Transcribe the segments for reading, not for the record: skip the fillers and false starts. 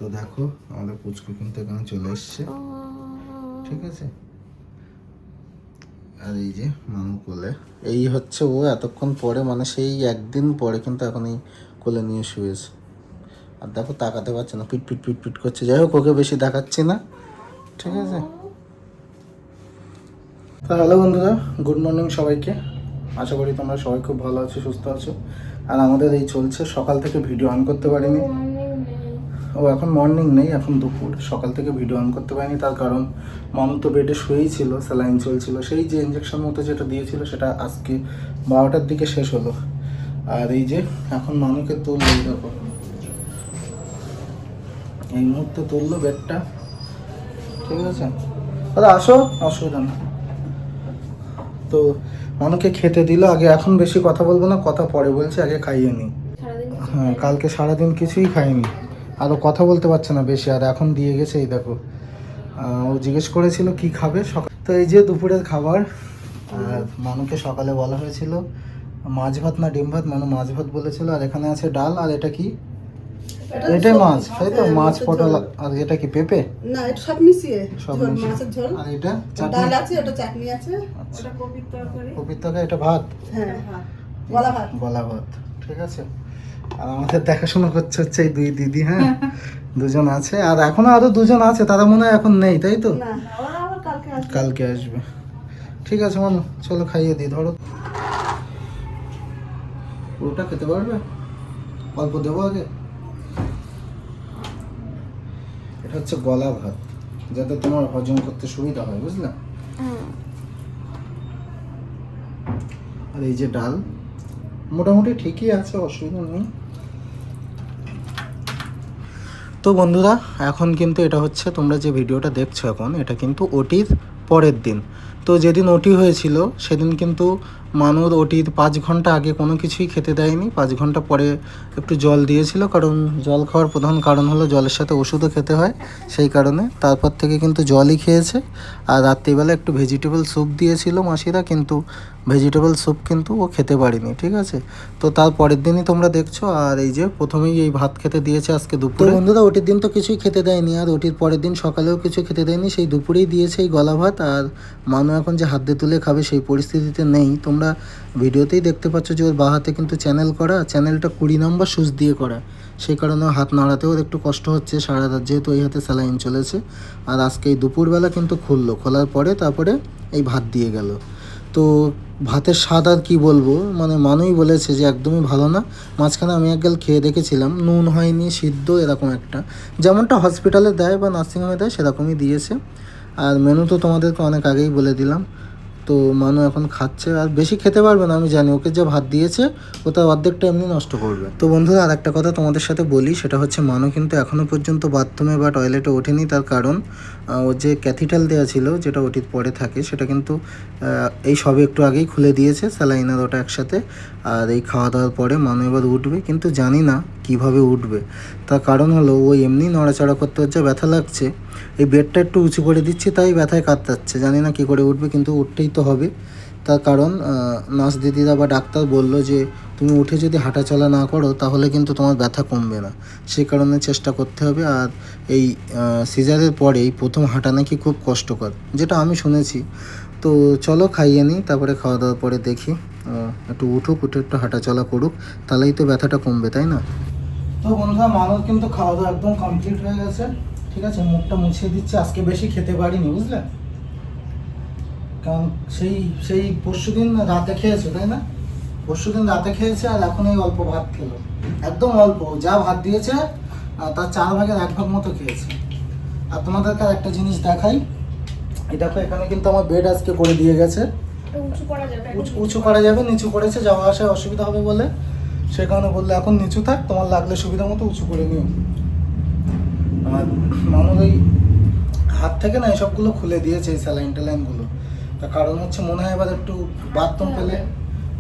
তো দেখো আমাদের পুচকু কিন্তু এখানে চলে এসছে, ঠিক আছে। আর এই যে মামু কোলে, এই হচ্ছে ও এতক্ষণ পরে, মানে সেই একদিন পরে কিন্তু এখন এই কোলে নিয়ে শুয়েছে। আর দেখো তাকাতে পারছে না, পিট পিট পিট পিট করছে। যাই হোক, ওকে বেশি দেখাচ্ছি না, ঠিক আছে। তো হ্যালো বন্ধুরা, গুড মর্নিং সবাইকে। আশা করি তোমরা সবাই খুব ভালো আছো, সুস্থ আছো। আর আমাদের এই চলছে, সকাল থেকে ভিডিও অন করতে পারিনি। ও এখন মর্নিং নেই, এখন দুপুর। সকাল থেকে ভিডিও অন করতে পারিনি, তার কারণ মানু তো বেডে শুয়েই ছিল, স্যালাইন চলছিল। সেই যে ইঞ্জেকশন মতো যেটা দিয়েছিল সেটা আজকে 12টার দিকে শেষ হলো। আর এই যে এখন মানুকে তুললো, দেখো এই মুহূর্তে তুললো বেডটা, ঠিক আছে। দাদা আসো, অসুবিধা না। তো মানুকে খেতে দিল আগে, এখন বেশি কথা বলবো না, কথা পরে বলছি, আগে খাইয়ে নিই। হ্যাঁ, কালকে সারাদিন কিছুই খাইনি, আরও কথা বলতে পারছে না বেশি। আর এখন দিয়ে গেছে, এই দেখো। ও জিজ্ঞেস করেছিল কি খাবে সকাল, তো এই যে দুপুরের খাবার। আর মানুকে সকালে বলা হয়েছিল মাছ ভাত না ডিম ভাত, মানু মাছ ভাত বলেছিল। আর এখানে আছে ডাল, আর এটা কি? এটাই মাছ, তাই তো? মাছ, পটল, আর এটা কি পেঁপে? না, এটা সব মিশিয়ে সব ঝোল, মিশিয়ে। মাছের ঝোল। আর এটা ডাল আছে, ওটা চাটনি আছে, আচ্ছা, ওটা কপির তরকারি। কপির তরকারি, এটা ভাত। হ্যাঁ, গলা ভাত। গলা ভাত, ঠিক আছে। আর আমাদের দেখাশোনা করছে হচ্ছে এই দুই দিদি, হ্যাঁ। দুজন আছে, আর এখনো আরো দুজন আছে, তারা মনে হয় এখন নেই, তাই তো? না, ওরা আবার কালকে আসবে। কালকে আসবে, ঠিক আছে। মানু চলো খাইয়ে দিই, ধরো। পুরোটা খেতে পারবে? অল্প দেবো আগে। এটা হচ্ছে গলা ভাত, যাতে তোমার হজম করতে সুবিধা হয়, বুঝলে। আর এই যে ডাল, মোটামুটি ঠিকই আছে, অসুবিধা নেই। তো বন্ধুরা, এখন কিন্তু এটা হচ্ছে, তোমরা যে ভিডিওটা দেখছো এখন, এটা কিন্তু ওটির পরের দিন। তো যেদিন ওটি হয়েছিল সেদিন কিন্তু মানুর ওটির 5 ঘন্টা আগে কোনো কিছুই খেতে দেয়নি। 5 ঘন্টা পরে একটু জল দিয়েছিল, কারণ জল খাওয়ার প্রধান কারণ হলো জলের সাথে ওষুধও খেতে হয়, সেই কারণে। তারপর থেকে কিন্তু জলই খেয়েছে। আর রাত্রিবেলা একটু ভেজিটেবল স্যুপ দিয়েছিল মাসিরা, কিন্তু ভেজিটেবল স্যুপ কিন্তু ও খেতে পারিনি, ঠিক আছে। তো তার পরের দিনই তোমরা দেখছো। আর এই যে প্রথমেই এই ভাত খেতে দিয়েছে আজকে দুপুরে। বন্ধুরা, ওটির দিন তো কিছুই খেতে দেয়নি, আর ওটির পরের দিন সকালেও কিছু খেতে দেয়নি, সেই দুপুরেই দিয়েছে এই গলা ভাত। আর মানু এখন যে হাত দিয়ে তুলে খাবে সেই পরিস্থিতিতে নেই। তোমরা ভিডিওতেই দেখতে পাচ্ছ যে ওর বাঁ হাতে কিন্তু চ্যানেল করা, চ্যানেলটা 20 নম্বর সুচ দিয়ে করা, সেই কারণে হাত নাড়াতেও একটু কষ্ট হচ্ছে সারা রাত, যেহেতু এই হাতে স্যালাইন চলেছে। আর আজকে এই দুপুরবেলা কিন্তু খুললো, খোলার পরে তারপরে এই ভাত দিয়ে গেল। তো ভাতের স্বাদ আর কী বলবো, মানে মানুই বলেছে যে একদমই ভালো না। মাঝখানে আমি একগাল খেয়ে দেখেছিলাম, নুন হয়নি, সিদ্ধ এরকম একটা, যেমনটা হসপিটালে দেয় বা নার্সিংহোমে দেয় সেরকমই দিয়েছে। আর মেনু তো তোমাদেরকে অনেক আগেই বলে দিলাম। তো মানু এখন খাচ্ছে, আর বেশি খেতে পারবে না আমি জানি, ওকে যে ভাত দিয়েছে ও তার অর্ধেকটা এমনি নষ্ট করবে। তো বন্ধুরা, আর একটা কথা তোমাদের সাথে বলি, সেটা হচ্ছে মানু কিন্তু এখনও পর্যন্ত বাথরুমে বা টয়লেটে ওঠেনি। তার কারণ ওর যে ক্যাথিটাল দেওয়া ছিল, যেটা ওটির পরে থাকে, সেটা কিন্তু এই সবে একটু আগেই খুলে দিয়েছে, স্যালাইন আর ওটা একসাথে। আর এই খাওয়া দাওয়ার পরে মানু এবার উঠবে, কিন্তু জানি না কিভাবে উঠবে। তার কারণ হলো ও এমনি নড়াচড়া করতে হচ্ছে, ব্যথা লাগছে। এই বেডটা একটু উঁচু করে দিচ্ছি, তাই ব্যথায় কাতরাচ্ছে, জানি না কী করে উঠবে, কিন্তু উঠতেই তো হবে। তার কারণ নার্স দিদিরা বা ডাক্তার বলল যে তুমি উঠে যদি হাঁটাচলা না করো তাহলে কিন্তু তোমার ব্যথা কমবে না, সেই কারণে চেষ্টা করতে হবে। আর এই সিজারের পরেই প্রথম হাঁটা নাকি খুব কষ্টকর, যেটা আমি শুনেছি। তো চলো খাইয়ে নিই, তারপরে খাওয়া দাওয়ার পরে দেখি একটু উঠুক, উঠে একটু হাঁটাচলা করুক, তাহলেই তো ব্যথাটা কমবে, তাই না? তো বন্ধুরা, মানুষ কিন্তু খাওয়া দাওয়া একদম কমপ্লিট হয়ে গেছে, ঠিক আছে। মুখটা মুছিয়ে দিচ্ছে, আজকে বেশি খেতে পারিনি, বুঝলে। কারণ সেই সেই পরশুদিন রাতে খেয়েছে, তাই না? পরশুদিন রাতে খেয়েছে, আর এখন এই অল্প ভাত খেলো, একদম অল্প, যা ভাত দিয়েছে তার 4 ভাগের 1 ভাগ মতো খেয়েছে। আর তোমাদেরকে আর একটা জিনিস দেখাই, এই দেখো, এখানে কিন্তু আমার বেড আজকে করে দিয়ে গেছে। উঁচু করা যাবে, নিচু করেছে, যাওয়া আসায় অসুবিধা হবে বলে, সে কারণে বললে এখন নিচু থাক, তোমার লাগলে সুবিধা মতো উঁচু করে নিও। আর মানুষ ওই হাত থেকে না এসবগুলো খুলে দিয়েছে, এই স্যালাইন ট্যালাইনগুলো। তার কারণ হচ্ছে মনে হয় এবার একটু বাথরুম পেলে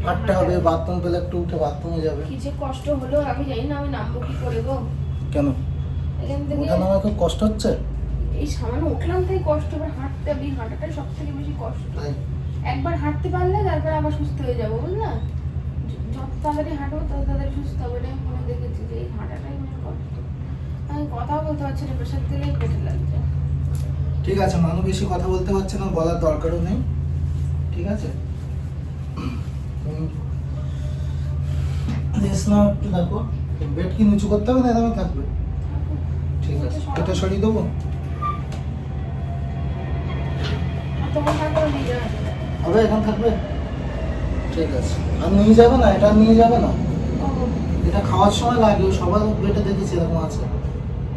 হাঁটতে হবে, বাথরুম পেলে একটু উঠে বাথরুমে যাবে। কি যে কষ্ট হলো, আমি জানি না আমি নামবো কি করে গো। কেন এখান থেকে ওঠা নামা খুব কষ্ট হচ্ছে? এই সামান্য উঠলাম তাই কষ্ট, এবার হাঁটতে হবে, হাঁটাটাই সব থেকে বেশি কষ্ট। তাই একবার হাঁটতে পারলে তারপরে আবার সুস্থ হয়ে যাবো, বুঝলা। যত তাড়াতাড়ি হাঁটবো তত তাড়াতাড়ি সুস্থ হবে, এটা আমি মনে দেখেছি যে এই হাঁটাটাই মেন কষ্ট। আমি কথা কথাও বলতে পারছি না, প্রেশার দিলেই পেটে লাগছে। ঠিক আছে, মানুষ বেশি কথা বলতে পারছে না, বলার দরকারও নেই। ঠিক আছে, তুমি রেস্ট নাও একটু। দেখো বেড কি নিচু করতে হবে না এরকমই থাকবে? ঠিক আছে, এটা সরিয়ে দেবো। আর তোমার কাছে নিয়ে যাওয়া যাবে। হবে, এখন থাকবে। ঠিক আছে, আর নিয়ে যাবে না, এটা নিয়ে যাবে না। এটা খাওয়ার সময় লাগে, সবার বেডে দেখেছি এরকম আছে।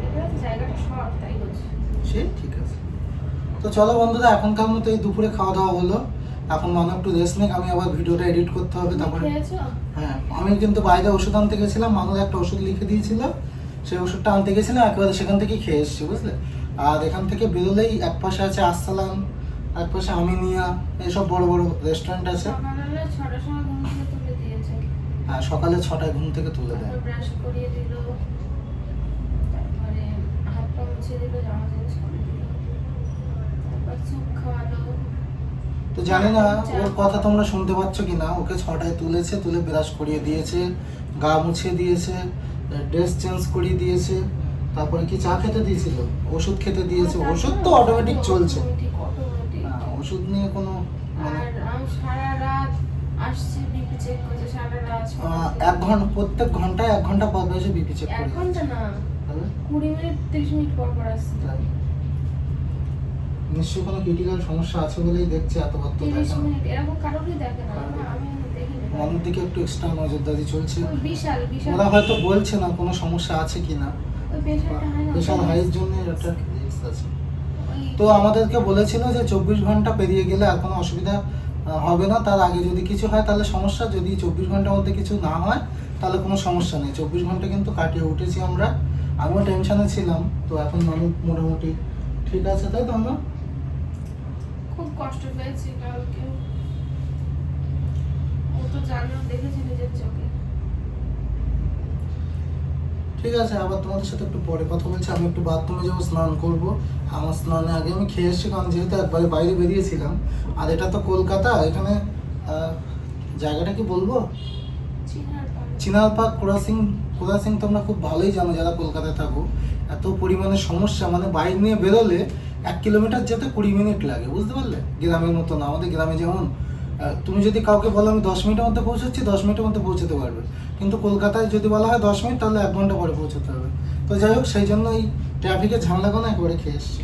এটা তো জায়গাটা শর্ট, তাই বলছি। সে ঠিক আছে। তো চলো বন্ধুরা, এখনকার মতো এই দুপুরে খাওয়া দাওয়া হলো। এখন মানুষ একটু রেস্ট নিক, আমি আবার ভিডিওটা এডিট করতে হবে। তারপরে খেয়েছো? হ্যাঁ, আমি কিন্তু বাইরে ওষুধ আনতে গেছিলাম, মানুষ একটা ওষুধ লিখে দিয়েছিল, সেই ওষুধটা আনতে গেছিলাম, একেবারে সেখান থেকেই খেয়ে এসেছি, বুঝলে। আর এখান থেকে বেরোলেই এক পাশে আছে আসসালাম, এক পাশে আমিনিয়া, এইসব বড় বড় রেস্টুরেন্ট আছে। সকালবেলা 6টার সময় ঘুম থেকে তুলে দিয়েছে। হ্যাঁ, সকালে 6টায় ঘুম থেকে তুলে দেয়। তারপর ব্রাশ করিয়ে দিল, তারপরে হাত পা মুছিয়ে দিল, জামা চেঞ্জ করে দিল, তারপর স্যুপ খাওয়ালো। তো জানি না ওর কথা তোমরা শুনতে পাচ্ছ কি না, ওকে 6টায় তুলেছে, তুলে ব্রাশ করিয়ে দিয়েছে, গা মুছিয়ে দিয়েছে, ড্রেস চেঞ্জ করিয়ে দিয়েছে, তারপরে কি চা খেতে দিয়েছিল, ওষুধ খেতে দিয়েছে। ওষুধ তো অটোমেটিক চলছে, অটোমেটিক। হ্যাঁ, ওষুধ নিয়ে কোনো মানে আর আমি সারা রাত আসছি, বিপি চেক করছে সারা রাত। 1 ঘন্টা, প্রত্যেক ঘন্টায় 1 ঘন্টা পর পর এসে বিপি চেক 1 করে ঘন্টা দিচ্ছে। না, তাহলে 20 মিনিট 30 মিনিট পর পর আসছে। তাই। নিশ্চয়ই কোনো ক্রিটিক্যাল সমস্যা আছে বলেই দেখছে, এত বার তো 30 দেখে না। মিনিট এরকম কারোরই দেখে না, আমি দেখিনি। মানুষ দিকে একটু এক্সট্রা নজরদারি চলছে। ওই বিশাল বিশাল ওরা হয়তো বলছে না কোনো সমস্যা আছে কিনা, ওই পেশেন্টটা হয় না, বিশাল হাইয়ের জন্য একটা রিস্ক আছে। ওই- তো আমাদেরকে বলেছিল যে 24 ঘন্টা পেরিয়ে গেলে আর কোনো অসুবিধা হবে না, তার আগে যদি কিছু হয় তাহলে সমস্যা, যদি 24 ঘন্টার মধ্যে কিছু না হয় তাহলে কোনো সমস্যা নেই। 24 ঘন্টা কিন্তু কাটিয়ে উঠেছি আমরা, আমিও টেনশনে ছিলাম। তো এখন মানুষ মোটামুটি ঠিক আছে, তাই তো আমরা। খুব কষ্ট পেয়েছি কালকে, ও তো জানো, দেখেছি নিজের চোখে। ঠিক আছে, আবার তোমাদের সাথে একটু পরে কথা বলছি। আমি একটু বাথরুমে যাবো, স্নান করব। আমার স্নানের আগে আমি খেয়ে এসেছি, কারণ যেহেতু একবারে বাইরে বেরিয়েছিলাম। আর এটা তো কলকাতা, এখানে জায়গাটা কি বলবো, চিনার পাড়ে। চিনারপাক ক্রসিং। ক্রসিং তোমরা খুব ভালোই জানো যারা কলকাতায় থাকো। এত পরিমাণে সমস্যা, মানে বাইক নিয়ে বেরোলে 1 কিলোমিটার যেতে 20 মিনিট লাগে, বুঝতে পারলে। গ্রামের মতো না, আমাদের গ্রামে যেমন তুমি যদি কাউকে বলো আমি 10 মিনিটের মধ্যে পৌঁছাচ্ছি, 10 মিনিটের মধ্যে পৌঁছতে পারবে। কিন্তু কলকাতায় যদি বলা হয় 10 মিনিট, তাহলে 1 ঘন্টা পরে পৌঁছতে হবে। তো যাই হোক, সেই জন্য এই ট্রাফিকের ঝামেলাগুলো একবারে খেয়ে এসছি।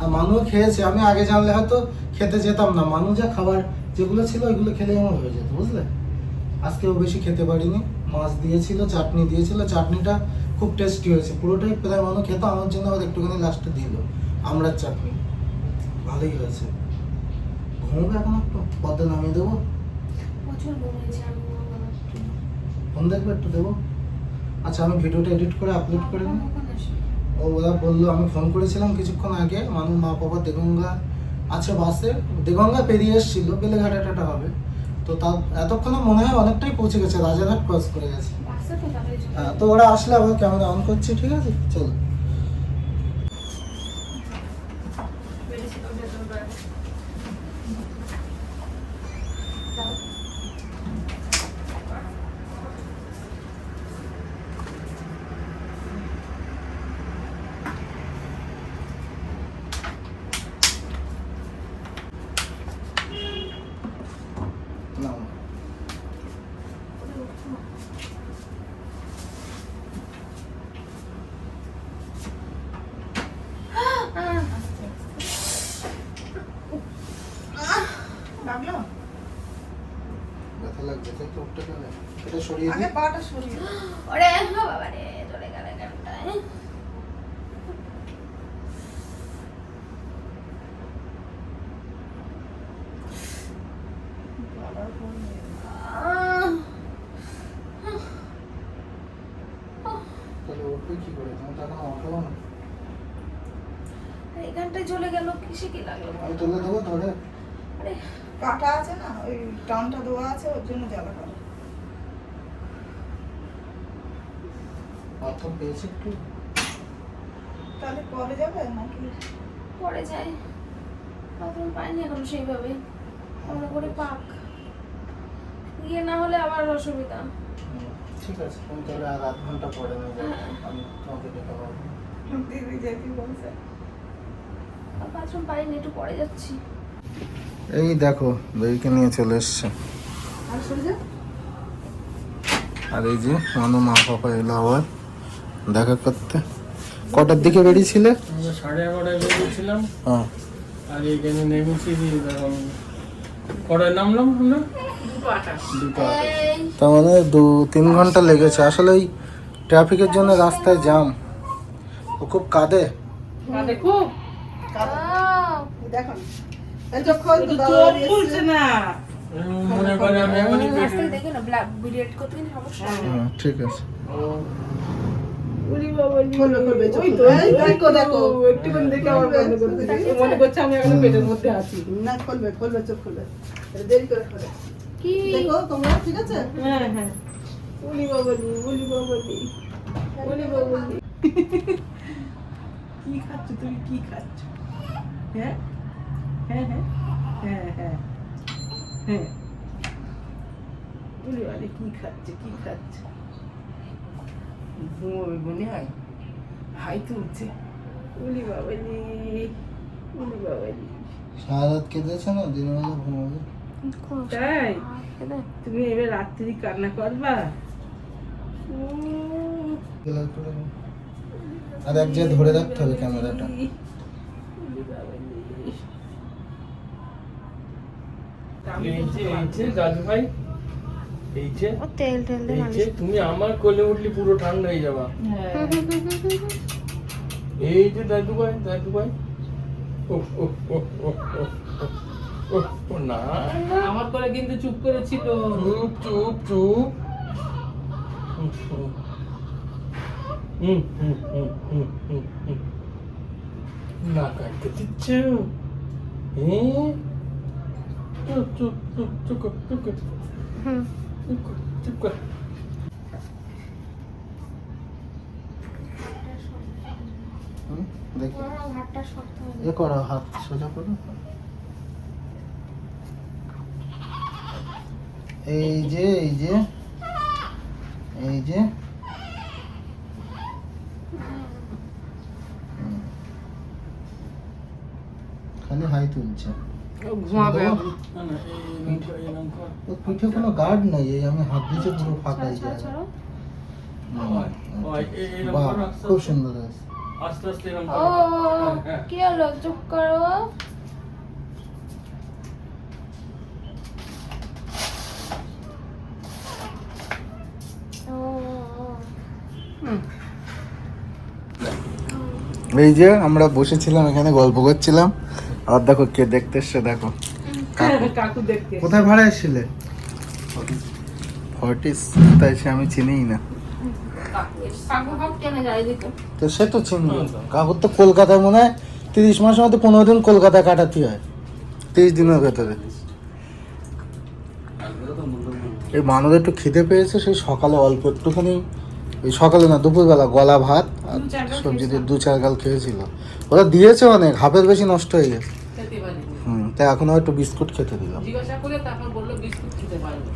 আর মানুষ খেয়েছে, আমি আগে জানলে হয়তো খেতে যেতাম না। মানুষ যা খাবার যেগুলো ছিল ওইগুলো খেলেই আমার হয়ে যেত, বুঝলে। আজকেও বেশি খেতে পারিনি, মাছ দিয়েছিল, চাটনি দিয়েছিল, চাটনিটা খুব টেস্টি হয়েছে, পুরোটাই প্রায় মানুষ খেতো, আমার জন্য আবার একটুখানি লাস্টে দিল আমড়ার চাটনি, ভালোই হয়েছে। ঘুমোবে এখন একটু, পদ্মা নামিয়ে দেবো, প্রচুর ঘুমিয়েছি আমি, ফোন দেখবে একটু দেবো। আচ্ছা, আমি ভিডিওটা এডিট করে আপলোড করে নিই। ওখানে আসি। ওরা বললো, আমি ফোন করেছিলাম কিছুক্ষণ আগে, মানুষ মা বাবা দেগঙ্গা আছে বাসে, দেগঙ্গা পেরিয়ে এসেছিলো, বেলেঘাটা টাটা হবে। তো তা এতক্ষণে মনে হয় অনেকটাই পৌঁছে গেছে, রাজারহাট ক্রস করে গেছে। বাসে তো তাড়াতাড়ি চলে হ্যাঁ, তো ওরা আসলে আবার ক্যামেরা অন করছি, ঠিক আছে, চলো। বেরিয়েছিল ভেতর বাইরে। যাও। নাও। লাগলো? ব্যথা লাগছে তাই তো, উঠতে গেলে এটা সরিয়ে আগে দিই। পাটা সরিয়ে। ওরে বাবা রে, চলে গেল গানটায়। বাবার ফোন নিয়ে। তাহলে উঠবে কি করে, তুমি তো এখন উঠাবো না। এই গানটায় চলে গেল, কিসে কি লাগলো? আমি তুলে দেবো ধরে। আরে কাটা আছে না, ওই টানটা দেওয়া আছে, ওর জন্য জ্বালা করে। বাথরুম পেয়েছি একটু। তাহলে পরে যাবে নাকি? পরে যাই, বাথরুম পাইনি এখন সেইভাবে, মনে করে পাক গিয়ে না হলে আবার অসুবিধা। ঠিক আছে, তুমি তাহলে আর 1/2 ঘন্টা পরে নিয়ে যাবে, আমি তোমাকে ডেকে পাবো। দিদি যেতে বলছে। বাথরুম পাইনি, একটু পরে যাচ্ছি। এই দেখো বেবিকে নিয়ে চলে এসছে। আর সরে যা। আর এই যে আমাদের মা পাপা এলো আবার দেখা করতে। কটার দিকে বেরিয়েছিলে? আমরা 11:30 বেরিয়েছিলাম। হ্যাঁ, আর এখানে নেমেছি এখন কটায় নামলাম আমরা? 2:28। এই তার মানে 2-3 ঘন্টা লেগেছে। আসলে এই ট্রাফিকের জন্য রাস্তায় জ্যাম, ও খুব কাঁদে। খুব দেখো এই চোখ খোল তো দাদা খুলছে না। মনে করে আমি এখনই রাস্তা থেকে দেখে না ভিডিও এডিট করতে কিন্তু সমস্যা হয়। হ্যাঁ, ঠিক আছে। খুলবে চোখ। এই দেখো দেখো একটুখানি দেখে আবার বন্ধ করে দিই। মনে করছে আমি এখন পেটের মধ্যে আছি। না খুলবে চোখ খুলবে। এটা দেরি করে খোলে। কি দেখো তোমরা ঠিক আছে? হ্যাঁ হ্যাঁ। উলি বাবালি উলি বাবালি উলি বাবালি। কি খাচ্ছ তুমি, কি খাচ্ছ? হ্যাঁ হ্যাঁ হ্যাঁ হ্যাঁ হ্যাঁ হ্যাঁ উলি বাবালি কি খাচ্ছে, কি খাচ্ছে? ঘুমোবে মনে হয়, হাই তুলছে। উলি বাবালি উলি বাবালি। সারা রাত কেঁদেছে না, দিনের বেলা ঘুমাবে। তাই খেদে। তুমি এবার রাত্রি কান্না করবা? আর এক জায়গায় ধরে রাখতে হবে ক্যামেরাটা। এই যে দাদু ভাই, এই যে ও তেল টেল দিয়ে এই যে মালিশ। তুমি আমার কোলে উঠলি পুরো ঠান্ডা হয়ে যাবা। এই যে দাদু ভাই, দাদু ভাই। ওহ ওহ ওহ ওহ ওহ ওহ ও না, আমার করে কিন্তু চুপ করেছিল। চুপ চুপ চুপ। না কাটতে দিচ্ছ? চুপ চুপ চুপ চুপ কর, চুপ কর, হুম। চুপ কর, চুপ কর। দেখি হাতটা শক্ত হয়ে এ করো, হাত সোজা করো। এই যে এই যে এই যে খালি হাই তুলছে। ঘুমাবে না না, এরকম কর। ওর পিঠে কোনো গার্ড নেই, এই আমি হাত দিয়েছি পুরো ফাঁকা ছাড়ো, হয়ে ছাড়ো, যায়। ছাড়ো। এরকম বাহ, করো, আস্তে খুব আস্তে। সুন্দর হয়েছে। আস্তে আস্তে এরকম ও করো। হ্যাঁ, কি হলো, চুপ করো। ও এই যে আমরা বসেছিলাম এখানে গল্প করছিলাম, আর দেখো কে দেখতে এসছে, দেখো কাকু দেখতে। কোথায় ভাড়া এসেছিলে? ফর্টিস। তাই সে আমি চিনিই না। কাকু কাকু টেনে যায় দিকে। তো সে তো চিনবো, কাকুর তো কলকাতায় মনে হয় 30 মাসের মধ্যে 15 দিন কলকাতায় কাটাতে হয়, 30 দিনের ভেতরে। এই মানুষ একটু খিদে পেয়েছে, সেই সকালে অল্প একটুখানি, ওই সকালে না দুপুরবেলা গলা ভাত আর সবজি দিয়ে 2-4 গাল খেয়েছিল। ওরা দিয়েছে অনেক, হাফের বেশি নষ্ট হয়ে গেছে। তাই এখন একটু বিস্কুট খেতে দিলাম। জিজ্ঞাসা করে তারপর বললো বিস্কুট খেতে পারবে।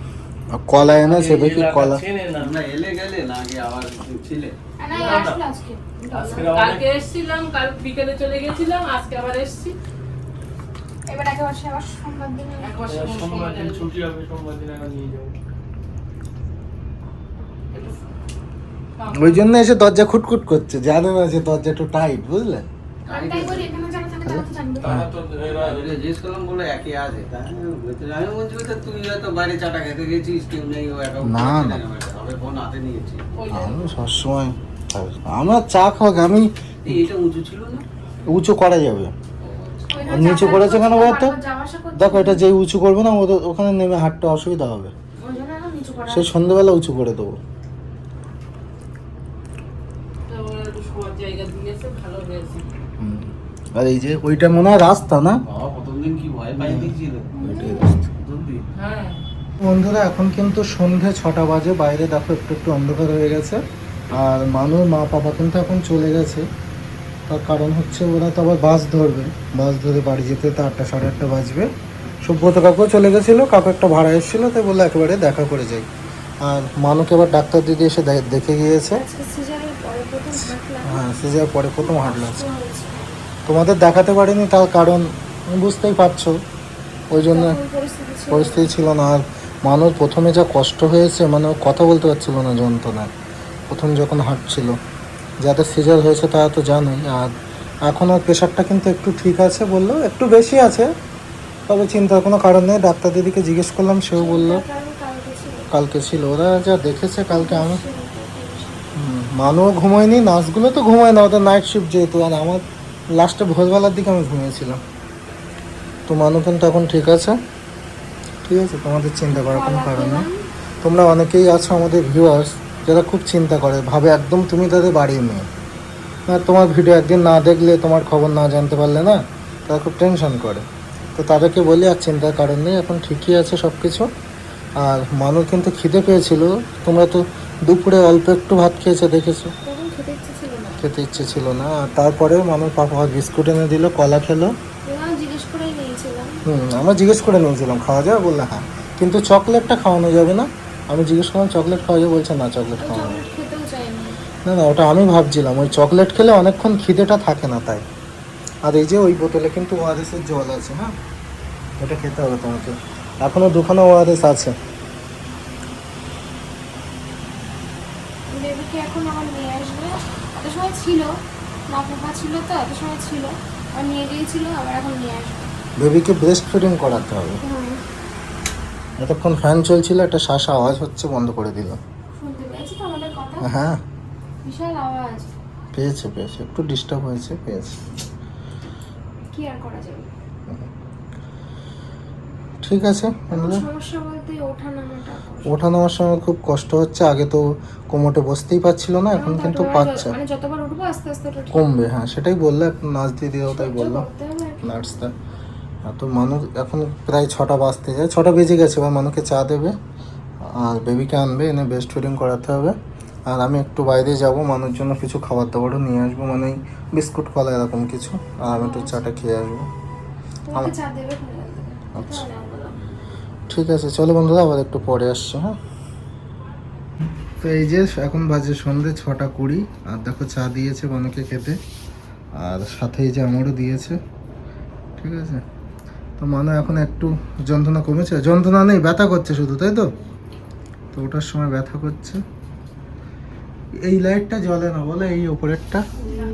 আর কলা এনে সেবে কি কলা। চেনে না। আমরা এলে গেলে না আগে আবার ছিলে? না আসলো আজকে। আজকে কালকে এসেছিলাম, কাল বিকেলে চলে গেছিলাম, আজকে আবার এসেছি। এবার একেবারে সে আবার সোমবার দিনে একবার সোমবার দিন ছুটি হবে, সোমবার দিন এখন নিয়ে যাবো। ওই জন্য এসে দরজা খুটখুট করছে, জানে না যে দরজা একটু টাইট, বুঝলে? আমি তাই বলি এখানে যারা থাকে তারা তো জানবে। তারা তো এরা আমি তো জিজ্ঞেস করলাম বলে একই আছে। তা আমি বলছি তো তুই হয়তো বাইরে চাটা খেতে গেছিস, কেউ নেই, ও একা না, বসে না। থাকে, হবে ফোন হাতে নিয়েছি। আমি সবসময় আমরা চা খাওয়া, আমি এটা উঁচু ছিল না? উঁচু করা যাবে। ওইখানে নিচু যাতায়াত করেছে কেন করতে বলতো? বারবার যাওয়া আসা করতে দেখো এটা যেই উঁচু করবে না, ওখানে নেমে হাঁটতে অসুবিধা হবে। ওই জন্য এখন নিচু করা সেই সন্ধ্যেবেলা উঁচু করে দেবো। তো ওরা একটু শোয়ার জায়গা দিয়েছে, ভালো হয়েছে। হুম। আর এই যে ওইটা মনে হয় রাস্তা না? বাবা প্রথম দিন কি ভয় পাই দিয়েছিল? ওইটাই রাস্তা। প্রথম দিন হ্যাঁ বন্ধুরা এখন কিন্তু সন্ধে 6টা বাজে, বাইরে দেখো একটু একটু অন্ধকার হয়ে গেছে। আর মানুষ মা পাপা কিন্তু এখন চলে গেছে, তার কারণ হচ্ছে ওরা তো আবার বাস ধরবে, বাস ধরে বাড়ি যেতে তো 8টা 8:30 বাজবে। সুব্রত কাকু চলে গেছিলো, কাকু একটা ভাড়া এসেছিলো, তাই বললো একেবারে দেখা করে যাই। আর মানুকে আবার ডাক্তার দিদি এসে দেখে গিয়েছে। আজকে সিজারের পরে প্রথম থাকলাম। হ্যাঁ সিজার পরে প্রথম হাঁটলো আজকে। হয়েছে। তোমাদের দেখাতে পারিনি তার কারণ বুঝতেই পারছো, ওই জন্য তখন পরিস্থিতি ছিল। পরিস্থিতি ছিল না। আর মানুষ প্রথমে যা কষ্ট হয়েছে, মানে ও কথা বলতে পারছিল না যন্ত্রণায় প্রথম যখন হাঁটছিল। যাদের সিজার হয়েছে তারা তো জানোই। আর এখন ওর প্রেশারটা কিন্তু একটু ঠিক আছে, বললো একটু বেশি আছে, তবে চিন্তার কোনো কারণ নেই। ডাক্তার দিদিকে জিজ্ঞেস করলাম, সেও বললো তার কারণ কালকে ছিল। কালকে ছিল। ওরা যা দেখেছে কালকে আমার মানুও ঘুমোয়নি, নার্সগুলো তো ঘুমায় না, ওদের নাইট শিফট যেহেতু। আর আমার লাস্টে ভোরবেলার দিকে আমি ঘুমিয়েছিলাম। তো মানু কিন্তু এখন ঠিক আছে, ঠিক আছে, তোমাদের চিন্তা করার কোনো কারণ নেই। তোমরা অনেকেই আছো আমাদের ভিউয়ার্স যারা খুব চিন্তা করে, ভাবে একদম তুমি তাদের বাড়ির মেয়ে, না তোমার ভিডিও একদিন না দেখলে, তোমার খবর না জানতে পারলে না, তারা খুব টেনশন করে। তো তাদেরকে বলি আর চিন্তার কারণ নেই, এখন ঠিকই আছে সব কিছু। আর মানুষ কিন্তু খিদে পেয়েছিল, তোমরা তো দুপুরে অল্প একটু ভাত খেয়েছে দেখেছো, তখন খেতে ইচ্ছে ছিল না। খেতে ইচ্ছে ছিল না। আর তারপরে মানুষ পাপা বিস্কুট এনে দিল, কলা খেলো। না জিজ্ঞেস করেই নিয়েছিলাম। আমরা জিজ্ঞেস করে নিয়েছিলাম খাওয়া যাবে, বললে হ্যাঁ, কিন্তু চকলেটটা খাওয়ানো যাবে না। আমি জিজ্ঞেস করলাম চকলেট খাওয়া যাবে, বলছে না চকলেট খাওয়ানো যাবে চকলেট খেতেও চাইনি। না। না ওটা আমি ভাবছিলাম, ওই চকলেট খেলে অনেকক্ষণ খিদেটা থাকে না তাই। আর এই যে ওই বোতলে কিন্তু ওআরএসের জল আছে, হ্যাঁ এটা খেতে হবে তোমাকে। এখনও দুখানা ওআরএস আছে। বেবিকে এখন আমার নিয়ে আসবে। এত সময় ছিল না, পাপা ছিল তো এত সময় ছিল, আর নিয়ে গিয়েছিল, আবার এখন নিয়ে আসবে। বেবিকে ব্রেস্ট ফিডিং করাতে হবে। এতক্ষণ ফ্যান চলছিল, একটা শাঁসা আওয়াজ হচ্ছে, বন্ধ করে দিল। শুনতে পেয়েছি তো আমাদের কথা, হ্যাঁ বিশাল আওয়াজ। পেয়েছে, একটু ডিস্টার্ব হয়েছে, পেয়েছে। কি আর করা যাবে। ঠিক আছে বন্ধুরা, সমস্যা বলতে ওঠা নামাটা কষ্ট। ওঠা নামার সময় খুব কষ্ট হচ্ছে। আগে তো কোমোটে বসতেই পারছিল না, এখন কিন্তু পাচ্ছে, মানে যতবার উঠবো আস্তে আস্তে ওটা ঠিক কমবে। হ্যাঁ সেটাই বললো, একটু নাচ দিয়ে দিও, তাই সহ্য বললো করতে হবে আর কি। নার্সটা। তো মানুষ এখন প্রায় 6টা বাজতে যায়, 6টা বেজে গেছে। এবার মানুষকে চা দেবে আর বেবিকে আনবে, এনে ব্রেস্ট ফিডিং করাতে হবে। আর আমি একটু বাইরে যাব, মানুষের জন্য কিছু খাবার দাবারও নিয়ে আসবো, মানে এই বিস্কুট কলা এরকম কিছু। আর আমি একটু চাটা খেয়ে আসবো। তোমাকে চা দেবে খুলে দেবে। আচ্ছা তাহলে আমরা বললাম। ঠিক আছে, চলো বন্ধুরা, আবার একটু পরে আসছি। হ্যাঁ তো এই যে এখন বাজে সন্ধ্যে 6:20, আর দেখো চা দিয়েছে মানুষকে খেতে, আর সাথে এই যে আমারও দিয়েছে, ঠিক আছে। তো মানে এখন একটু যন্ত্রণা কমেছে, যন্ত্রণা নেই, ব্যথা করছে শুধু, তাই তো? তো ওটার সময় ব্যথা করছে। এই লাইটটা জ্বলে না বলে, এই ওপরেরটা না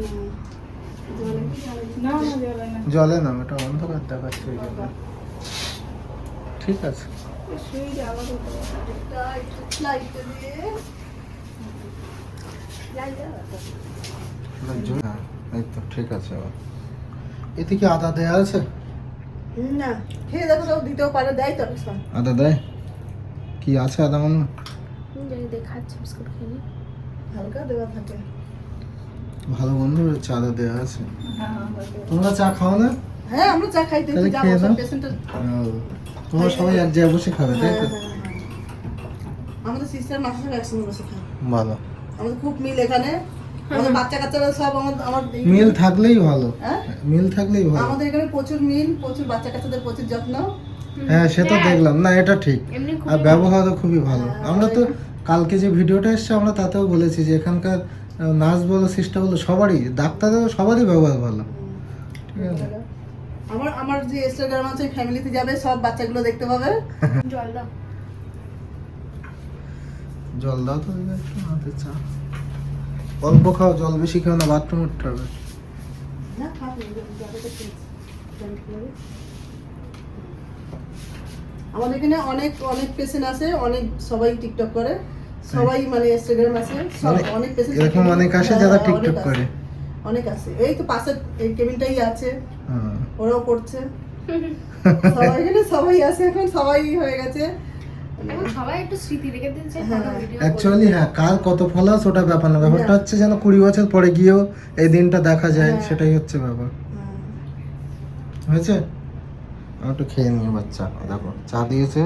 না জ্বলে না। জ্বলে না, ওটা অন্ধকার দেখাচ্ছে ওই জন্য। ঠিক আছে, সুইচ আবার হতে পারে। লাইটটা দিয়ে হ্যাঁ এই তো ঠিক আছে। আবার এতে কি আদা দেয়া আছে? না খেয়ে দেখো, তাও দিতেও পারে, দেয় তো অনেক সময়। আদা দেয়? কি আছে আদা মনে? যদি দেখাচ্ছে বিস্কুট খেয়ে নি। হালকা দেওয়া থাকে। ভালো বন্ধু হচ্ছে, আদা দেওয়া আছে। তোমরা চা খাও না? হ্যাঁ আমরা চা খাইতে তাহলে যাবো, খেয়ে সব নাও। পেশেন্টের। তোমরা সবাই এক জায়গায় বসে খাবে, তাই তো? আমাদের সিস্টার মাসে একসঙ্গে বসে খায়। ভালো, আমাদের খুব মিল এখানে। আমাদের বাচ্চা কাচ্চারা সব আমার মিল থাকলেই ভালো, হ্যাঁ? মিল থাকলেই ভালো। আমাদের এখানে প্রচুর মিল, প্রচুর বাচ্চা কাচ্চাদের প্রচুর যত্ন। হ্যাঁ সে তো দেখলাম, না এটা ঠিক। এমনি খুব আর ব্যবহারও খুবই ভালো। হ্যাঁ, আমরা তো কালকে যে ভিডিওটা এসছে, আমরা তাতেও বলেছি যে এখানকার নার্স বলো, সিস্টার বলো, সবারই, ডাক্তারও সবারই ব্যবহার ভালো, ঠিক আছে। আমার যে ইনস্টাগ্রাম আছে, ফ্যামিলিতে যাবে, সব বাচ্চাগুলো দেখতে পাবে। জল দাও। জল দাও তো দিদি একটু, হাতে চা অল্প খাও, জল বেশি খাও না, বাথরুম উঠতে হবে। না খাবে, যাবে তো আমাদের এখানে অনেক অনেক পেশেন্ট আছে, অনেক সবাই টিকটক করে, সবাই মানে ইনস্টাগ্রাম আছে, সব মানে অনেক পেশেন্ট এরকম অনেক আসে যারা টিকটক করে। অনেক আছে, এই তো পাশের এই কেবিনটাই আছে, হ্যাঁ। ওরাও করছে। সবাই এখানে সবাই আছে, এখন সবাই হয়ে গেছে। এখন সবাই একটু স্মৃতি রেখে দিচ্ছে, হ্যাঁ। ফটো ভিডিও অ্যাকচুয়ালি হ্যাঁ, কার কত ফলোয়ার্স ওটা ব্যাপার না, ব্যাপারটা হচ্ছে যেন 20 বছর পরে গিয়েও এই দিনটা দেখা যায়, হ্যাঁ। সেটাই হচ্ছে ব্যাপার। হয়েছে, আমি একটু খেয়ে নিই বাচ্চা। দেখো চা দিয়েছে,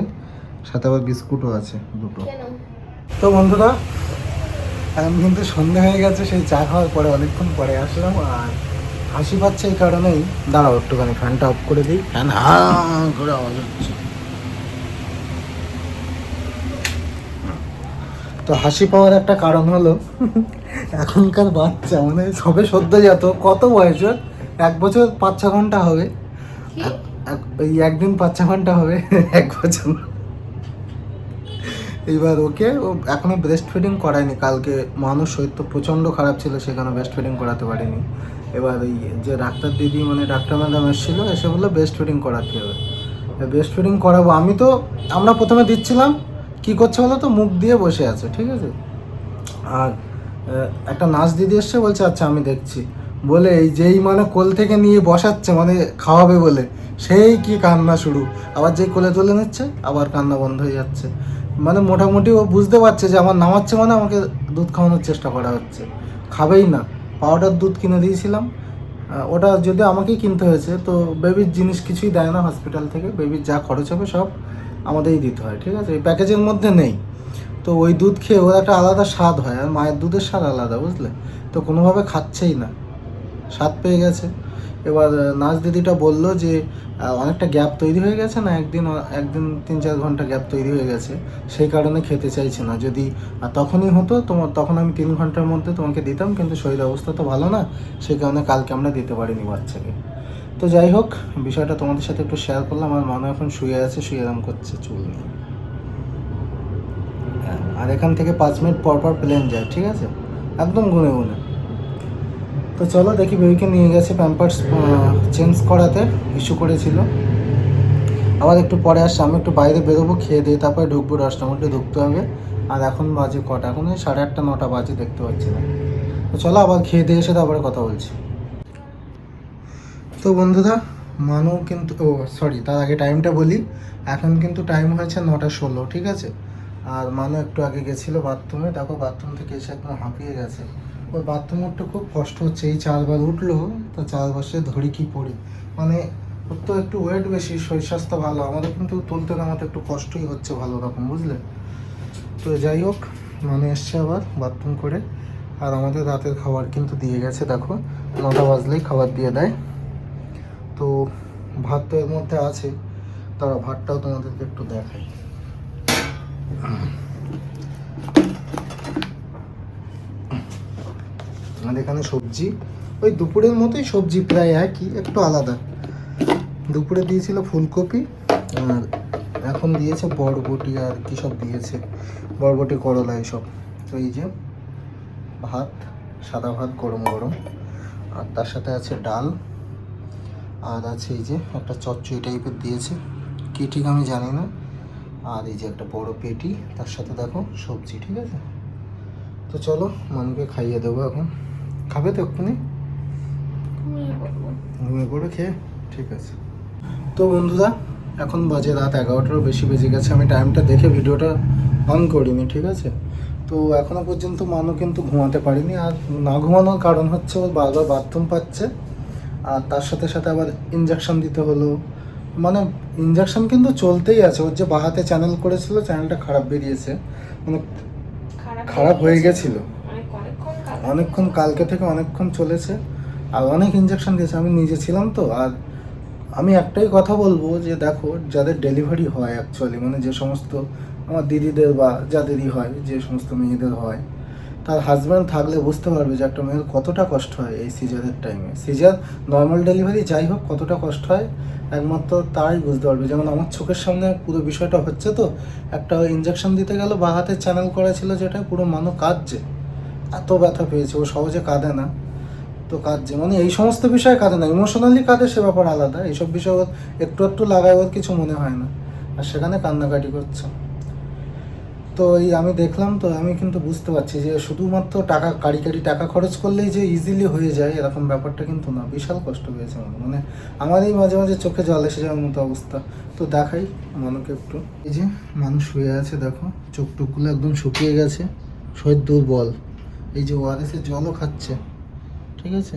সাথে আবার বিস্কুটও আছে দুটো। কেন? তো বন্ধুরা, এখন কিন্তু সন্ধ্যা হয়ে গেছে, সেই চা খাওয়ার পরে অনেকক্ষণ পরে আসলাম। আর হাসি পাচ্ছে এই কারণেই, দাঁড়াও একটুখানি ফ্যানটা অফ করে দিই, ফ্যান হা করে আওয়াজ হচ্ছে। তো হাসি পাওয়ার একটা কারণ হলো এখনকার বাচ্চা মানে সবে সদ্যজাত, কত বয়স ওর? 1 বছর 5-6 ঘন্টা হবে। কি? ওই একদিন 5-6 ঘন্টা হবে 1 বছর। এইবার ওকে ও এখনো ব্রেস্ট ফিডিং করায়নি। কালকে মানুষ শরীর তো প্রচণ্ড খারাপ ছিল, সেখানে ব্রেস্ট ফিডিং করাতে পারিনি। এবার ওই যে ডাক্তার দিদি মানে ডাক্তার ম্যাডাম এসেছিলো, এসে বললো ব্রেস্ট ফিডিং করাতে হবে। ব্রেস্ট ফিডিং করাবো। আমরা প্রথমে দিচ্ছিলাম, কি করছে বলো তো, মুখ দিয়ে বসে আছে, ঠিক আছে। আর একটা নার্স দিদি এসছে, বলছে আচ্ছা আমি দেখছি বলে, এই যেই মানে কোল থেকে নিয়ে বসাচ্ছে মানে খাওয়াবে বলে, সেই কি কান্না শুরু। আবার যেই কোলে তুলে নিচ্ছে আবার কান্না বন্ধ হয়ে যাচ্ছে। মানে মোটামুটি ও বুঝতে পারছে যে আমার নামাচ্ছে মানে আমাকে দুধ খাওয়ানোর চেষ্টা করা হচ্ছে। খাবেই না। পাউডার দুধ কিনে দিয়েছিলাম, ওটা যদি আমাকেই কিনতে হয়েছে। তো বেবির জিনিস কিছুই দেয় না হসপিটাল থেকে, বেবির যা খরচ হবে সব আমাদেরই দিতে হয়, ঠিক আছে। এই প্যাকেজের মধ্যে নেই। তো ওই দুধ খেয়ে ওর একটা আলাদা স্বাদ হয়, আর মায়ের দুধের স্বাদ আলাদা, বুঝলে। তো কোনোভাবে খাচ্ছেই না, স্বাদ পেয়ে গেছে। এবার নার্স দিদিটা বললো যে অনেকটা গ্যাপ তৈরি হয়ে গেছে না, একদিন 3-4 ঘন্টা গ্যাপ তৈরি হয়ে গেছে, সেই কারণে খেতে চাইছে না। যদি তখনই হতো তখন আমি 3 ঘন্টার মধ্যে তোমাকে দিতাম, কিন্তু শরীর অবস্থা তো ভালো না, সেই কারণে কালকে আমরা দিতে পারিনি বাচ্চাকে। তো যাই হোক, বিষয়টা তোমাদের সাথে একটু শেয়ার করলাম। আমার মনে এখন শুয়ে আছে, শুয়ে আরাম করছে চুল নিয়ে। আর এখান থেকে 5 মিনিট পর পর প্লেন যায়, ঠিক আছে, একদম গুনে গুনে। তো চলো দেখি, বেবিকে নিয়ে গেছে প্যাম্পার্স চেঞ্জ করাতে, ইস্যু করেছিল। আবার একটু পরে আসছে, আমি একটু বাইরে বেরোবো, খেয়ে দিয়ে তারপরে ঢুকবো, 10টার মধ্যে ঢুকতে হবে। আর এখন বাজে কটা, এখন 8:30-9টা বাজে, দেখতে পাচ্ছি না। তো চলো আবার খেয়ে দিয়ে এসে তারপরে কথা বলছি। তো বন্ধুরা, মানু কিন্তু সরি, তার আগে টাইমটা বলি। এখন কিন্তু টাইম হয়েছে 9:16, ঠিক আছে। আর মানু একটু আগে গেছিলো বাথরুমে, দেখো বাথরুম থেকে এসে একদম হাঁপিয়ে গেছে। ওই বাথরুমে একটু খুব কষ্ট হচ্ছে, এই 4 বার উঠলো, তো 4 বারে ধরি কি পড়ি। মানে ওর তো একটু ওয়েট বেশি, শরীর স্বাস্থ্য ভালো, আমাদের কিন্তু তুলতে নামাতে একটু কষ্টই হচ্ছে ভালো রকম, বুঝলে। তো যাই হোক, মানে এসছে আবার বাথরুম করে। আর আমাদের রাতের খাবার কিন্তু দিয়ে গেছে, দেখো 9টা বাজলেই খাবার দিয়ে দেয়। তো ভাত তো এর মধ্যে আছে, তারা ভাতটাও তোমাদেরকে একটু দেখাই। আর এখানে সবজি ওই দুপুরের মতোই, সবজি প্রায় একই, একটু আলাদা। দুপুরে দিয়েছিল ফুলকপি, আর এখন দিয়েছে বরবটি, আর কী সব দিয়েছে, বরবটি, করলা, এসব। তো এই যে ভাত, সাদা ভাত গরম গরম, আর তার সাথে আছে ডাল, আর আছে এই যে একটা চচ্চড়ি টাইপের দিয়েছে, কী ঠিক আমি জানি না। আর এই যে একটা বড় পেটি, তার সাথে দেখো সবজি, ঠিক আছে। তো চলো মানুকে খাইয়ে দেবো এখন। খাবে তো এক্ষুনি? ঘুমিয়ে পড়বে খেয়ে, ঠিক আছে। তো বন্ধুরা, এখন বাজে রাত 11টারও বেশি বেজে গেছে। আমি টাইমটা দেখে ভিডিওটা অন করিনি, ঠিক আছে। তো এখনও পর্যন্ত মানু কিন্তু ঘুমাতে পারিনি। আর না ঘুমানোর কারণ হচ্ছে ওর বারবার বাথরুম পাচ্ছে, আর তার সাথে সাথে আবার ইঞ্জেকশন দিতে হলো। মানে ইঞ্জেকশন কিন্তু চলতেই আছে। ওর যে বাহাতে চ্যানেল করেছিল, চ্যানেলটা খারাপ বেরিয়েছে, মানে খারাপ হয়ে গেছিলো অনেকক্ষণ, কালকে থেকে অনেকক্ষণ চলেছে। আর অনেক ইঞ্জেকশন দিয়েছে, আমি নিজে ছিলাম তো। আর আমি একটাই কথা বলবো যে দেখো, যাদের ডেলিভারি হয় অ্যাকচুয়ালি, মানে যে সমস্ত আমার দিদিদের বা যাদেরই হয়, যে সমস্ত মেয়েদের হয়, তার হাজব্যান্ড থাকলে বুঝতে পারবে যে একটা মেয়ের কতটা কষ্ট হয় এই সিজারের টাইমে। সিজার, নর্মাল ডেলিভারি যাই হোক, কতটা কষ্ট হয় একমাত্র তারাই বুঝতে পারবে। যেমন আমার চোখের সামনে পুরো বিষয়টা হচ্ছে, তো একটা ইঞ্জেকশন দিতে গেল, বাঁ হাতে চ্যানেল করা ছিল, যেটা পুরো মানুষ কাঁদছে, এত ব্যথা পেয়েছে। ও সহজে কাঁদে না, তো কাঁদছে, মানে এই সমস্ত বিষয়ে কাঁদে না, ইমোশনালি কাঁদে, সে ব্যাপার আলাদা। এইসব বিষয় ওর একটু লাগায়, ওর কিছু মনে হয় না, আর সেখানে কান্নাকাটি করছে। তো এই আমি দেখলাম, তো আমি কিন্তু বুঝতে পারছি যে শুধুমাত্র টাকা কাড়ি টাকা খরচ করলেই যে ইজিলি হয়ে যায় এরকম ব্যাপারটা কিন্তু না। বিশাল কষ্ট পেয়েছে আমার, মানে আমারই মাঝে মাঝে চোখে জল এসে যাওয়ার মতো অবস্থা। তো দেখাই মানুকে একটু। এই যে মানুষ শুয়ে আছে, দেখো চোখ টুকগুলো একদম শুকিয়ে গেছে, শরীর দুর্বল। এই যে ওআরএসের জলও খাচ্ছে, ঠিক আছে।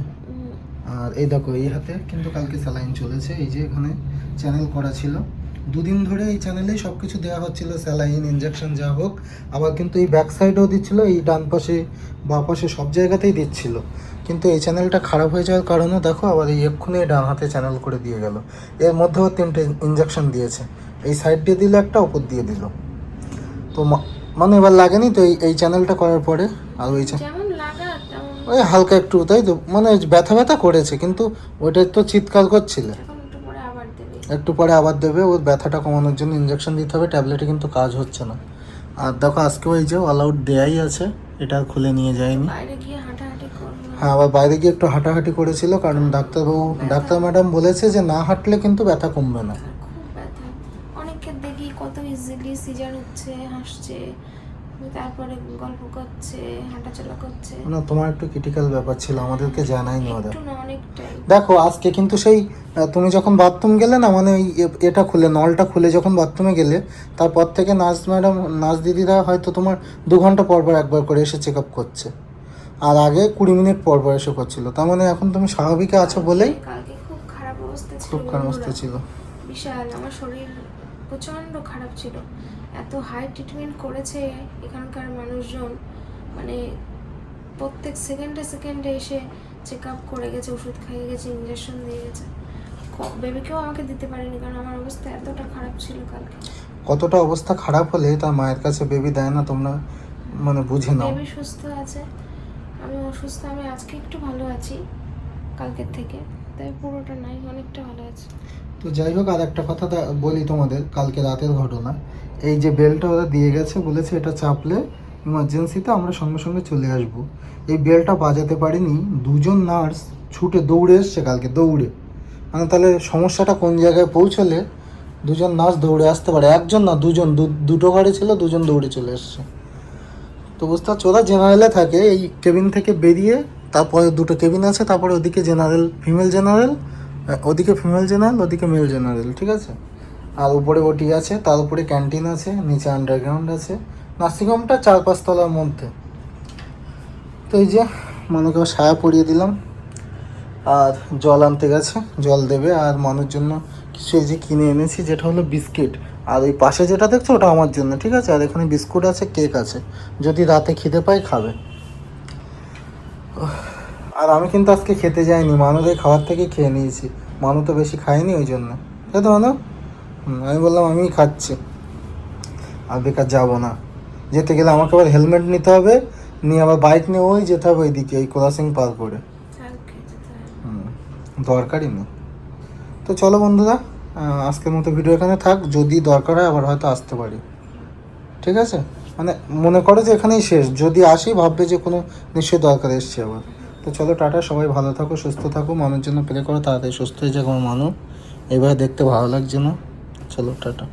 আর এই দেখো, এই হাতে কিন্তু কালকে স্যালাইন চলেছে। এই যে এখানে চ্যানেল করা ছিল, 2 দিন ধরে এই চ্যানেলেই সব কিছু দেওয়া হচ্ছিলো, স্যালাইন, ইঞ্জেকশন যা হোক। আবার কিন্তু এই ব্যাক সাইডেও দিচ্ছিলো, এই ডান পাশে, বাঁ পাশে, সব জায়গাতেই দিচ্ছিল। কিন্তু এই চ্যানেলটা খারাপ হয়ে যাওয়ার কারণে দেখো আবার এই এক্ষুনি ডান হাতে চ্যানেল করে দিয়ে গেল। এর মধ্যেও 3টে ইঞ্জেকশন দিয়েছে, এই সাইড দিয়ে দিল একটা, উপর দিয়ে দিল। তো মানে এবার লাগেনি তো এই চ্যানেলটা করার পরে। আর ওই যেমন লাগা ওই হালকা একটু, তাই তো মানে ব্যথা ব্যথা করেছে, কিন্তু ওইটাই তো চিৎকার করছিলে। এখন একটু পরে আবার দেবে। একটু পরে আবার দেবে, ওর ব্যথাটা কমানোর জন্য ইঞ্জেকশন দিতে হবে, ট্যাবলেটে কিন্তু কাজ হচ্ছে না। আর দেখো আজকে ওই যে অল আউট দেয়াই আছে, এটা আর খুলে নিয়ে যায়নি। বাইরে গিয়ে হাঁটাহাঁটি করবো। হ্যাঁ, আবার বাইরে গিয়ে একটু হাঁটাহাঁটি করেছিল, কারণ ডাক্তার ম্যাডাম বলেছে যে না হাঁটলে কিন্তু ব্যথা কমবে না। খুব ব্যথা। অনেককে দেখি কত ইজিলি সিজার হচ্ছে, হাসছে, তারপরে গল্প করছে, হাঁটাচলা করছে। না, তোমার একটু ক্রিটিক্যাল ব্যাপার ছিল, আমাদেরকে জানাইনি ওরা। একটু না, অনেকটাই। দেখো আজকে কিন্তু সেই তুমি যখন বাথরুম গেলে না, মানে ওই এটা খুলে, নলটা খুলে যখন বাথরুমে গেলে, তারপর থেকে নার্স দিদিরা হয়তো তোমার 2 ঘন্টা পর পর একবার করে এসে চেক আপ করছে, আর আগে 20 মিনিট পর পর এসে করছিল। তার মানে এখন তুমি স্বাভাবিক আছো বলেই। কালকে খুব খারাপ অবস্থা ছিল, খুব খারাপ অবস্থা ছিল। বিশাল, আমার শরীর প্রচন্ড খারাপ ছিল। এত হাই ট্রিটমেন্ট করেছে এখানকার মানুষজন, মানে প্রত্যেক সেকেন্ডে এসে চেক আপ করে গেছে, ওষুধ খাইয়ে গেছে, ইঞ্জেকশন দিয়ে গেছে। বেবিকেও আমাকে দিতে পারেনি, কারণ আমার অবস্থা এতটা খারাপ ছিল কালকে। কতটা অবস্থা খারাপ হলে তার মায়ের কাছে বেবি দেয় না, তোমরা মানে বুঝে নাও। বেবি সুস্থ আছে, আমি অসুস্থ। আমি আজকে একটু ভালো আছি কালকের থেকে, তাই পুরোটা নাই, অনেকটা ভালো আছে। তো যাই হোক, আর একটা কথা বলি তোমাদের, কালকে রাতের ঘটনা। এই যে বেলটা ওরা দিয়ে গেছে, বলেছে এটা চাপলে ইমার্জেন্সিতে আমরা সঙ্গে সঙ্গে চলে আসব। এই বেলটা বাজাতে পারিনি, 2জন নার্স ছুটে দৌড়ে এসছে কালকে, দৌড়ে। মানে তাহলে সমস্যাটা কোন জায়গায় পৌঁছলে 2জন নার্স দৌড়ে আসতে পারে, একজন না 2জন, দুটো গাড়ি ছিল, 2জন দৌড়ে চলে এসছে। তো বুঝতে পারছো, ওরা জেনারেলে থাকে, এই কেবিন থেকে বেরিয়ে তারপরে 2টো কেবিন আছে, তারপরে ওদিকে জেনারেল, ফিমেল জেনারেল, ওদিকে ফিমেল জেনারেল, ওদিকে মেল জেনারেল, ঠিক আছে। আর উপরে ওটি আছে, তার উপরে ক্যান্টিন আছে, নিচে আন্ডারগ্রাউন্ড আছে। নার্সিংহোমটা 4-5 তলার মধ্যে। তো এই যে মানুষকে ছায়া পরিয়ে দিলাম, আর জল আনতে গেছে, জল দেবে। আর মানুষের জন্য কিছু এই যে কিনে এনেছি, যেটা হলো বিস্কিট। আর ওই পাশে যেটা দেখছো ওটা আমার জন্য, ঠিক আছে। আর এখানে বিস্কুট আছে, কেক আছে, যদি রাতে খিদে পাই খাবে। আর আমি কিন্তু আজকে খেতে যাইনি, মানুষের খাবার থেকে খেয়ে নিয়েছি। মানু তো বেশি খায়নি, ওই জন্য, তাই তো মানু? আমি বললাম আমিই খাচ্ছি, আর বেকার যাবো না। যেতে গেলে আমাকে আবার হেলমেট নিতে হবে, নিয়ে আবার বাইক নিয়ে ওই যেতে হবে ওইদিকে, ওই ক্রসিং পার করে। দরকারই নেই। তো চলো বন্ধুরা, আজকের মতো ভিডিও এখানে থাক। যদি দরকার হয় আবার হয়তো আসতে পারি, ঠিক আছে। মানে মনে করো যে এখানেই শেষ, যদি আসি ভাববে যে কোনো নিশ্চয়ই দরকার এসছে আবার। তো চলো টাটা, সবাই ভালো থাকো, সুস্থ থাকো, মানুষের জন্য প্রে করো তাড়াতাড়ি সুস্থ হয়ে যাক আমার মানুষ। এবার দেখতে ভালো লাগছে না, চলো টাটা।